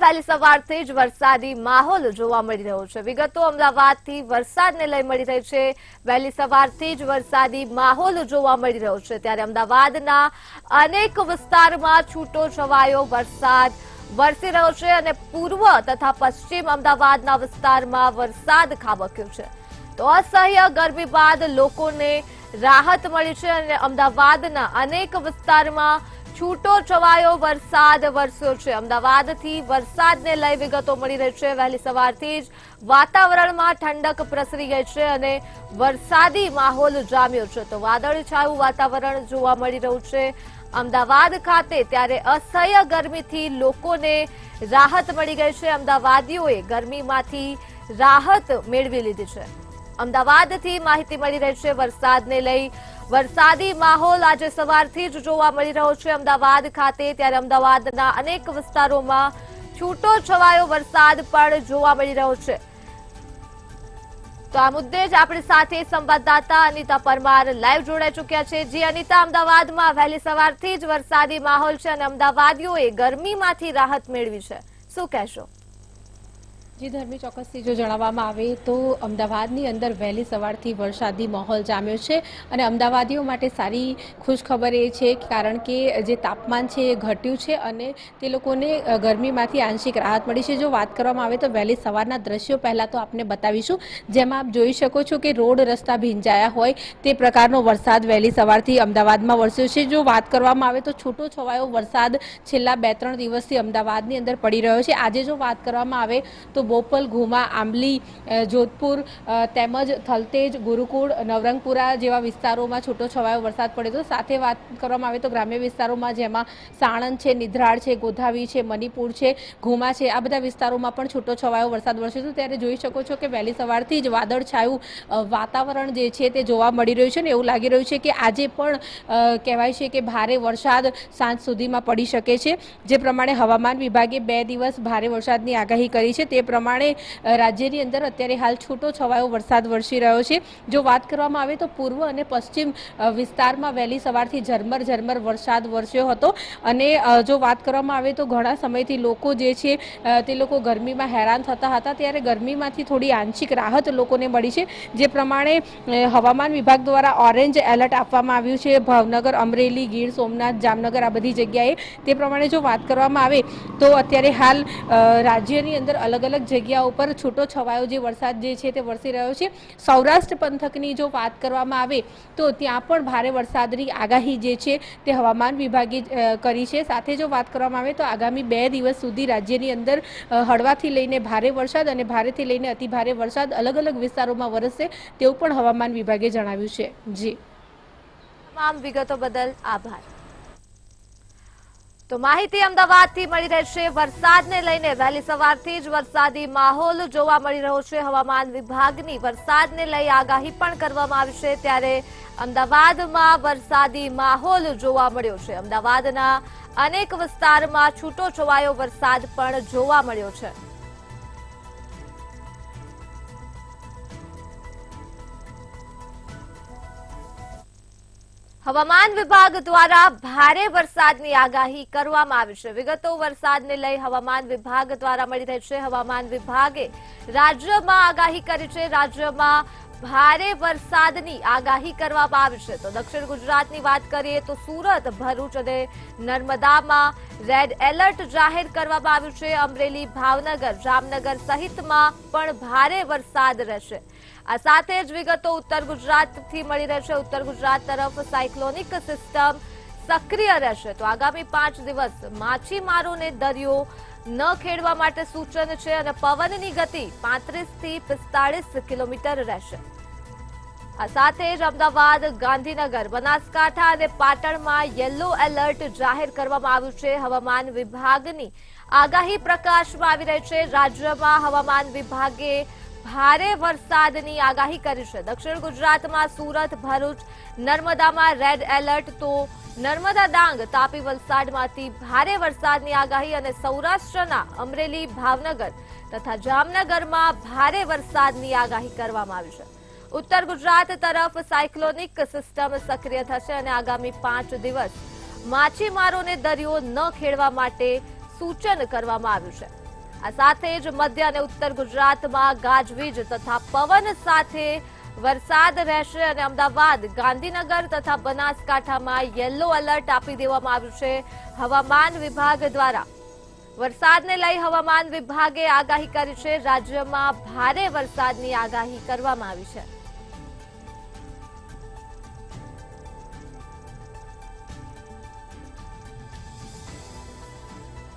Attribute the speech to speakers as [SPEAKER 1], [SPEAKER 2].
[SPEAKER 1] વહેલી સવારથી જ વરસાદી માહોલ જોવા મળી રહ્યો છે। વિગતો અમદાવાદથી વરસાદને લઈ મળી રહી છે। વહેલી સવારથી જ વરસાદી માહોલ જોવા મળી રહ્યો છે, ત્યારે અમદાવાદના અનેક વિસ્તારમાં છૂટો છવાયો વરસાદ વરસી રહ્યો છે અને પૂર્વ તથા પશ્ચિમ અમદાવાદના વિસ્તારમાં વરસાદ ખાબક્યો છે। તો અસહ્ય ગરમી બાદ લોકોને રાહત મળી છે અને અમદાવાદના અનેક વિસ્તારમાં છૂટો છવાયો વરસાદ વરસ્યો છે। અમદાવાદથી વરસાદને લઈ વિગતો મળી રહી છે। વહેલી સવારથી જ વાતાવરણમાં ઠંડક પ્રસરી ગઈ છે અને વરસાદી માહોલ જામ્યો છે। તો વાદળછાયું વાતાવરણ જોવા મળી રહ્યું છે અમદાવાદ ખાતે, ત્યારે અસહ્ય ગરમીથી લોકોને રાહત મળી ગઈ છે। અમદાવાદીઓએ ગરમીમાંથી રાહત મેળવી લીધી છે। અમદાવાદથી માહિતી મળી રહી છે વરસાદને લઈ વરસાદી માહોલ આજે સવારથી જ જોવા મળી રહ્યો છે અમદાવાદ ખાતે, ત્યારે અમદાવાદના અનેક વિસ્તારોમાં છૂટો છવાયો વરસાદ પણ જોવા મળી રહ્યો છે। તો આ મુદ્દે જ આપણી સાથે સંવાદદાતા અનિતા પરમાર લાઈવ જોડાઈ ચૂક્યા છે। જી અનિતા, અમદાવાદમાં વહેલી સવારથી જ વરસાદી માહોલ છે અને અમદાવાદીઓએ ગરમીમાંથી રાહત મેળવી છે, શું કહેશો?
[SPEAKER 2] જી ધર્મી, ચોક્કસથી જો જણાવવામાં આવે તો અમદાવાદની અંદર વહેલી સવારથી વરસાદી માહોલ જામ્યો છે અને અમદાવાદીઓ માટે સારી ખુશખબર એ છે કારણ કે જે તાપમાન છે એ ઘટ્યું છે અને તે લોકોને ગરમીમાંથી આંશિક રાહત મળી છે। જો વાત કરવામાં આવે તો વહેલી સવારના દ્રશ્યો પહેલાં તો આપને બતાવીશું, જેમાં આપ જોઈ શકો છો કે રોડ રસ્તા ભીંજાયા હોય તે પ્રકારનો વરસાદ વહેલી સવારથી અમદાવાદમાં વરસ્યો છે। જો વાત કરવામાં આવે તો છૂટો છવાયો વરસાદ છેલ્લા 2-3 દિવસથી અમદાવાદની અંદર પડી રહ્યો છે। આજે જો વાત કરવામાં આવે તો બોપલ, ઘુમા, આંબલી, જોધપુર તેમજ થલતેજ, ગુરુકુળ, નવરંગપુરા જેવા વિસ્તારોમાં છૂટો છવાયો વરસાદ પડ્યો હતો। સાથે વાત કરવામાં આવે તો ગ્રામ્ય વિસ્તારોમાં જેમાં સાણંદ છે, નિધરાળ છે, ગોધાવી છે, મણિપુર છે, ઘુમા છે, આ બધા વિસ્તારોમાં પણ છૂટો છવાયો વરસાદ વરસ્યો હતો। ત્યારે જોઈ શકો છો કે વહેલી સવારથી જ વાદળછાયું વાતાવરણ જે છે તે જોવા મળી રહ્યું છે ને એવું લાગી રહ્યું છે કે આજે પણ કહેવાય છે કે ભારે વરસાદ સાંજ સુધીમાં પડી શકે છે। જે પ્રમાણે હવામાન વિભાગે 2 દિવસ ભારે વરસાદની આગાહી કરી છે તે પ્રમાણે રાજ્યની અંદર અત્યારે હાલ છૂટો છવાયો વરસાદ વરસી રહ્યો છે। જો વાત કરવામાં આવે તો પૂર્વ અને પશ્ચિમ વિસ્તારમાં વહેલી સવારથી ઝરમર વરસાદ વરસ્યો હતો અને જો વાત કરવામાં આવે તો ઘણા સમયથી લોકો જે છે તે લોકો ગરમીમાં હેરાન થતા હતા, ત્યારે ગરમીમાંથી થોડી આંશિક રાહત લોકોને મળી છે। જે પ્રમાણે હવામાન વિભાગ દ્વારા ઓરેન્જ એલર્ટ આપવામાં આવ્યું છે ભાવનગર, અમરેલી, ગીર સોમનાથ, જામનગર આ બધી જગ્યાએ। તે પ્રમાણે જો વાત કરવામાં આવે તો અત્યારે હાલ રાજ્યની અંદર અલગ અલગ જગ્યાઓ પર છૂટો છવાયો જે વરસાદ જે છે તે વરસી રહ્યો છે। સૌરાષ્ટ્ર પંથકની જો વાત કરવામાં આવે તો ત્યાં પણ ભારે વરસાદની આગાહી જે છે તે હવામાન વિભાગે કરી છે। સાથે જો વાત કરવામાં આવે તો આગામી 2 દિવસ સુધી રાજ્યની અંદર હળવાથી લઈને ભારે વરસાદ અને ભારેથી લઈને અતિ ભારે વરસાદ અલગ અલગ વિસ્તારોમાં વરસશે તેવું પણ હવામાન વિભાગે જણાવ્યું છે। જી,
[SPEAKER 1] તમામ વિગતો બદલ આભાર। તો માહિતી અમદાવાદથી મળી રહેશે। વરસાદને લઈને વહેલી સવારથી જ વરસાદી માહોલ જોવા મળી રહ્યો છે। હવામાન વિભાગની વરસાદને લઈ આગાહી પણ કરવામાં આવી છે, ત્યારે અમદાવાદમાં વરસાદી માહોલ જોવા મળ્યો છે। અમદાવાદના અનેક વિસ્તારમાં છૂટો છવાયો વરસાદ પણ જોવા મળ્યો છે। હવામાન વિભાગ દ્વારા ભારે વરસાદની આગાહી કરવામાં આવી છે। વિગતો વરસાદને લઈ હવામાન વિભાગ દ્વારા મળી રહી છે। હવામાન વિભાગે રાજ્યમાં આગાહી કરી છે। રાજ્યમાં ભારે વરસાદની આગાહી કરવામાં આવી છે। તો દક્ષિણ ગુજરાતની વાત કરીએ તો સુરત, ભરૂચ અને નર્મદામાં રેડ એલર્ટ જાહેર કરવામાં આવ્યું છે। અમરેલી, ભાવનગર, જામનગર સહિતમાં પણ ભારે વરસાદ રહેશે। આ સાથે જ વિગતો ઉત્તર ગુજરાતથી મળી રહેશે। ઉત્તર ગુજરાત તરફ સાયક્લોનિક સિસ્ટમ સક્રિય રહેશે। તો આગામી 5 દિવસ માછીમારોને દરિયો ન ખેડવા માટે સૂચન છે અને પવનની ગતિ 35 થી 45 કિલોમીટર રહેશે। આ સાથે જ અમદાવાદ, ગાંધીનગર, બનાસકાંઠા અને પાટણમાં યલો એલર્ટ જાહેર કરવામાં આવ્યું છે। હવામાન વિભાગની આગાહી પ્રકાશમાં આવી રહી છે। રાજ્યમાં હવામાન વિભાગે ભારે વરસાદની આગાહી કરી છે। દક્ષિણ ગુજરાતમાં સુરત, ભરૂચ, નર્મદામાં રેડ એલર્ટ, તો નર્મદા, ડાંગ, તાપી, વલસાડમાંથી ભારે વરસાદની આગાહી અને સૌરાષ્ટ્રના અમરેલી, ભાવનગર તથા જામનગરમાં ભારે વરસાદની આગાહી કરવામાં આવી છે। ઉત્તર ગુજરાત તરફ સાયક્લોનિક સિસ્ટમ સક્રિય થશે અને આગામી 5 દિવસ માછીમારોને દરિયો ન ખેડવા માટે સૂચન કરવામાં આવ્યું છે। આ સાથે જ મધ્ય અને ઉત્તર ગુજરાતમાં ગાજવીજ તથા પવન સાથે વરસાદ રહેશે અને અમદાવાદ, ગાંધીનગર તથા બનાસકાંઠામાં યલો એલર્ટ આપી દેવામાં આવ્યું છે હવામાન વિભાગ દ્વારા. વરસાદને લઈ હવામાન વિભાગે આગાહી કરી છે. રાજ્યમાં ભારે વરસાદની આગાહી કરવામાં આવી છે.